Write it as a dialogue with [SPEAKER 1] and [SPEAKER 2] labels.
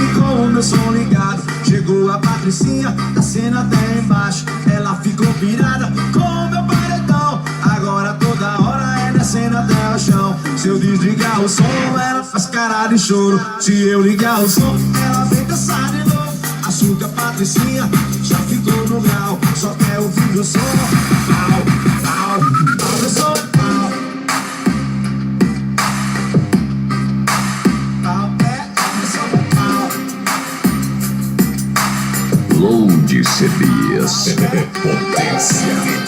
[SPEAKER 1] E com o meu som ligado, chegou a Patricinha, a cena até embaixo. Ela ficou pirada com o meu paredão. Agora toda hora é descendo até o chão. Se eu desligar o som, ela faz cara de choro. Se eu ligar o som, ela vem dançar de novo. Açúcar Patricinha já ficou no grau, só quer ouvir o som. Pau, pau, pau, meu som é pau. Pau, meu som é pau.
[SPEAKER 2] Load CDs. Potência.